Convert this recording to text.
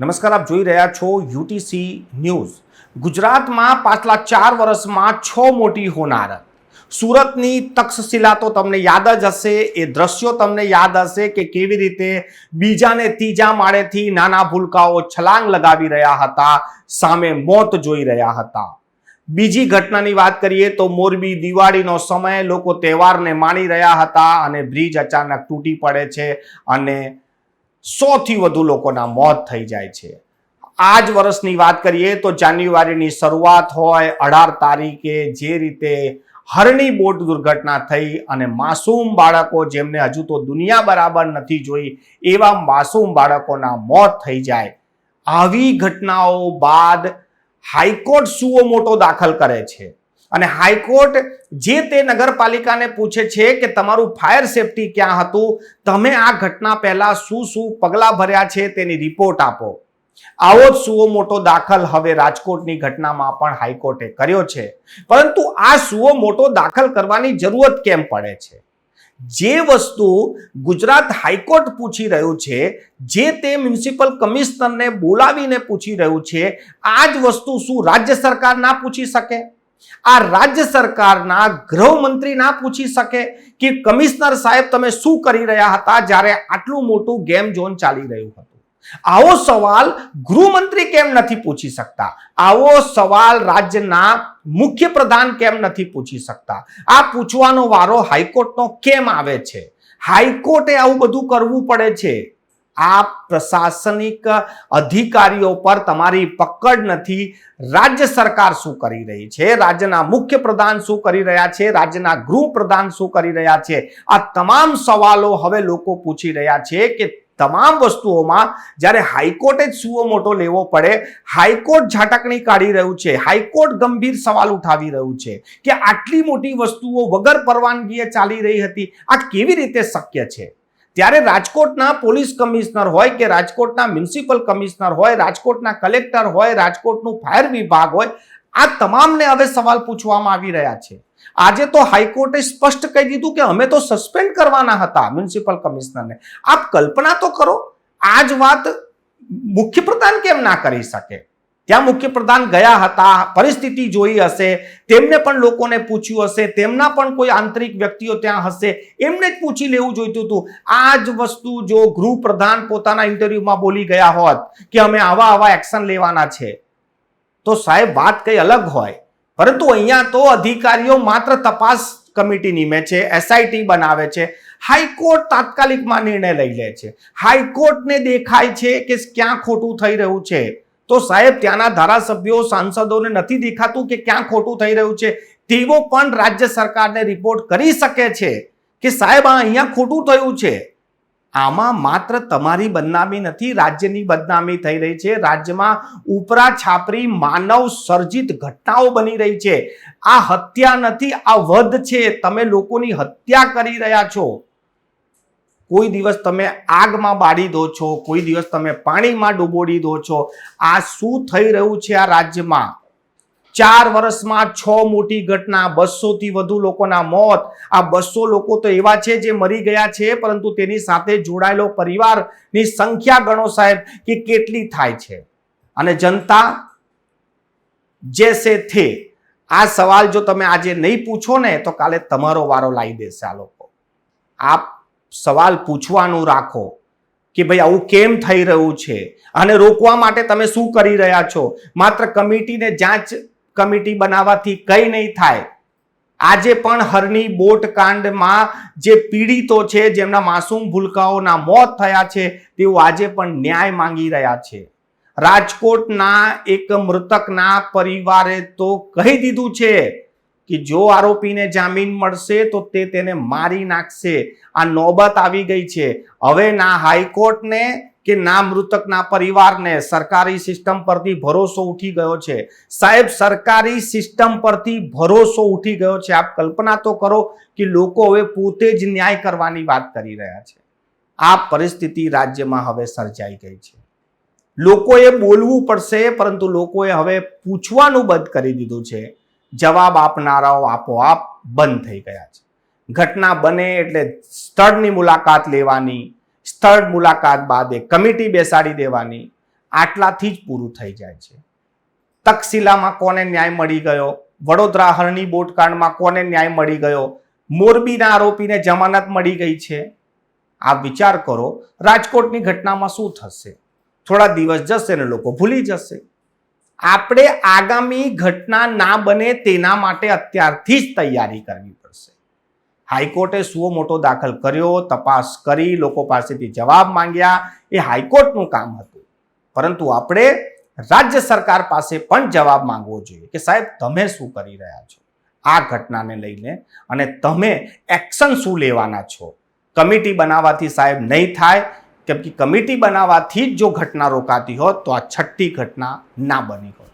નમસ્કાર, આપ જોઈ રહ્યા છો યુટીસી ન્યૂઝ. ગુજરાતમાં પાછલા 4 વર્ષમાં 6 મોટી હોનારત. સુરતની તક્ષશિલા તો તમને યાદ જ હશે, એ દ્રશ્યો તમને યાદ હશે કે કેવી રીતે બીજા ને ત્રીજા માળેથી નાના ભૂલકાઓ છલાંગ લગાવી રહ્યા હતા, સામે મોત જોઈ રહ્યા હતા. બીજી ઘટનાની વાત કરીએ તો મોરબી, દિવાળીનો સમય, લોકો તહેવારને માણી રહ્યા હતા અને બ્રિજ અચાનક તૂટી પડે છે અને 100 થી વધુ લોકોના મોત થઈ જાય છે. આ જ વર્ષની વાત કરીએ તો જાન્યુઆરીની શરૂઆત હોય, 18 તારીખે જે રીતે હરણી બોટ દુર્ઘટના થઈ અને માસૂમ બાળકો, જેમને હજુ તો દુનિયા બરાબર નથી જોઈ એવા માસૂમ બાળકોના મોત થઈ જાય. આવી ઘટનાઓ બાદ હાઈકોર્ટ સુઓ મોટો દાખલ કરે છે અને હાઈકોર્ટ જે તે નગરપાલિકાને પૂછે છે કે તમારું ફાયર સેફટી ક્યાં હતું, તમે આ ઘટના પહેલા શું પગલાં ભર્યા છે તેની રિપોર્ટ આપો. આવો જ સુઓ મોટો દાખલ હવે રાજકોટની ઘટનામાં પણ હાઈકોર્ટે કર્યો છે. પરંતુ આ સુઓ મોટો દાખલ કરવાની જરૂરત કેમ પડે છે? જે વસ્તુ ગુજરાત હાઈકોર્ટ પૂછી રહ્યું છે, જે તે મ્યુનિસિપલ કમિશનરને બોલાવીને પૂછી રહ્યું છે, આ જ વસ્તુ શું રાજ્ય સરકાર ના પૂછી શકે? આ રાજ્ય સરકારના ગૃહમંત્રી ના પૂછી શકે કે કમિશનર સાહેબ તમે શું કરી રહ્યા હતા જ્યારે આટલું મોટું ગેમ ઝોન ચાલી રહ્યું હતું? આવો સવાલ ગૃહમંત્રી કેમ નથી પૂછી શકતા? આવો સવાલ રાજ્યના મુખ્ય પ્રધાન કેમ નથી પૂછી શકતા? આ પૂછવાનો વારો હાઈકોર્ટનો કેમ આવે છે? હાઈકોર્ટે આવું બધું કરવું પડે છે. આ પ્રશાસનિક અધિકારીઓ પર તમારી પકડ નથી. રાજ્ય સરકાર શું કરી રહી છે? રાજ્યના મુખ્ય પ્રધાન શું કરી રહ્યા છે? રાજ્યના ગૃહ પ્રધાન શું કરી રહ્યા છે? આ તમામ સવાલો હવે લોકો પૂછી રહ્યા છે કે તમામ વસ્તુઓમાં જ્યારે હાઈકોર્ટે જ સુઓ મોટો લેવો પડે, હાઈકોર્ટ ઝાટકણી કાઢી રહ્યું છે, હાઈકોર્ટ ગંભીર સવાલ ઉઠાવી રહ્યું છે કે આટલી મોટી વસ્તુઓ વગર પરવાનગીએ ચાલી રહી હતી, આ કેવી રીતે શક્ય છે? ત્યારે રાજકોટના પોલીસ કમિશનર હોય કે રાજકોટના મ્યુનિસિપલ કમિશનર હોય, રાજકોટના કલેક્ટર હોય, રાજકોટનું ફાયર વિભાગ હોય, આ તમામને હવે સવાલ પૂછવામાં આવી રહ્યા છે. આજે તો હાઈકોર્ટે સ્પષ્ટ કહી દીધું કે અમે તો સસ્પેન્ડ કરવાના હતા મ્યુનિસિપલ કમિશનરને. આપ કલ્પના તો કરો, આ જ વાત મુખ્ય પ્રધાન કેમ ના કરી શકે? ત્યાં મુખ્ય પ્રધાન ગયા હતા, પરિસ્થિતિ જોઈ હશે, તેમને પણ લોકોને પૂછ્યું હશે, તેમના પણ કોઈ આંતરિક વ્યક્તિઓ ત્યાં હશે, એમને જ પૂછી લેવું જોઈતું હતું. આ જ વસ્તુ જો ગૃહ પ્રધાન પોતાના ઇન્ટરવ્યુમાં બોલી ગયા હોત કે અમે આવા એક્શન લેવાના છે, તો સાહેબ વાત કઈ અલગ હોય. પરંતુ અહીંયા તો અધિકારીઓ માત્ર તપાસ કમિટી નિમે છે, એસઆઈટી બનાવે છે, હાઈકોર્ટ તાત્કાલિકમાં નિર્ણય લઈ લે છે. હાઈકોર્ટને દેખાય છે કે ક્યાં ખોટું થઈ રહ્યું છે, તો સાહેબ ત્યાંના ધારાસભ્યો, સાંસદોને નથી દેખાતું કે ક્યાં ખોટું થઈ રહ્યું છે? તેઓ પણ રાજ્ય સરકારને રિપોર્ટ કરી શકે છે કે સાહેબ આ અહીંયા ખોટું થયું છે. આમાં માત્ર તમારી બદનામી નથી, રાજ્યની બદનામી થઈ રહી છે. રાજ્યમાં ઉપરા છાપરી માનવ સર્જિત ઘટનાઓ બની રહી છે. આ હત્યા નથી, આ વધ છે. તમે લોકોની હત્યા કરી રહ્યા છો. કોઈ દિવસ તમે આગમાં બાળી દો છો, કોઈ દિવસ તમે પાણીમાં ડૂબોડી દો છો. આ શું થઈ રહ્યું છે આ રાજ્યમાં? 4 વર્ષમાં 6 મોટી ઘટના, 200 થી વધુ લોકોના મોત. આ 200 લોકો તો એવા છે જે મરી ગયા છે, પરંતુ તેની સાથે જોડાયેલો પરિવારની સંખ્યા ગણો સાહેબ કે કેટલી થાય છે. અને જનતા જૈસે થે, આ સવાલ જો તમે આજે નહીં પૂછો ને તો કાલે તમારો વારો લાવી દેશે આ લોકો. આપ સવાલ પૂછવાનું રાખો કે ભાઈ આવું કેમ થઈ રહ્યું છે અને રોકવા માટે તમે શું કરી રહ્યા છો? માત્ર કમિટીને જાંચ કમિટી બનાવવાથી કંઈ નહીં થાય. આજે પણ હરણી બોટ કાંડમાં જે પીડિતો છે, જેમના માસૂમ ભૂલકાઓના મોત થયા છે, તેઓ આજે પણ ન્યાય માંગી રહ્યા છે. રાજકોટના એક મૃતકના પરિવારે તો કહી દીધું છે કે જો આરોપીને જામીન મળશે તો તેને મારી નાખશે. આ નોબત આવી ગઈ છે. હવે ના હાઈકોર્ટને કે ના મૃતકના પરિવારને સરકારી સિસ્ટમ પરથી ભરોસો ઉઠી ગયો છે. સાહેબ, સરકારી સિસ્ટમ પરથી ભરોસો ઉઠી ગયો છે. આપ કલ્પના તો કરો કે લોકો હવે પોતે જ ન્યાય કરવાની વાત કરી રહ્યા છે. આ પરિસ્થિતિ રાજ્યમાં હવે સર્જાઈ ગઈ છે. લોકોએ બોલવું પડશે, પરંતુ લોકોએ હવે પૂછવાનું બંધ કરી દીધું છે. જવાબ આપનારાઓ આપોઆપ બંધ થઈ ગયા છે. ઘટના બને એટલે સ્થળની મુલાકાત લેવાની, સ્થળ મુલાકાત બાદ એક કમિટી બેસાડી દેવાની આટલાથી જ પૂરું થઈ જાય છે. તક્ષશિલામાં કોને ન્યાય મળી ગયો? વડોદરા હરણી બોટકાંડમાં કોને ન્યાય મળી ગયો? મોરબીના આરોપીને જમાનત મળી ગઈ છે. આપ વિચાર કરો, રાજકોટની ઘટનામાં શું થશે? થોડા દિવસ જશે ને લોકો ભૂલી જશે. આપણે આગામી ઘટના ના બને તેના માટે અત્યારથી જ તૈયારી કરવી પડશે. હાઈકોર્ટે સુઓ મોટો દાખલ કર્યો, તપાસ કરી, લોકો પાસેથી જવાબ માંગ્યા, એ હાઈકોર્ટનું કામ હતું. પરંતુ આપણે રાજ્ય સરકાર પાસે પણ જવાબ માંગવો જોઈએ કે સાહેબ તમે શું કરી રહ્યા છો આ ઘટનાને લઈને અને તમે એક્શન શું લેવાના છો. કમિટી બનાવવાથી સાહેબ નહીં થાય, કેમ કે કમિટી બનાવવાથી જ જો ઘટના રોકાતી હોત તો આ છઠ્ઠી ઘટના ના બની હોત.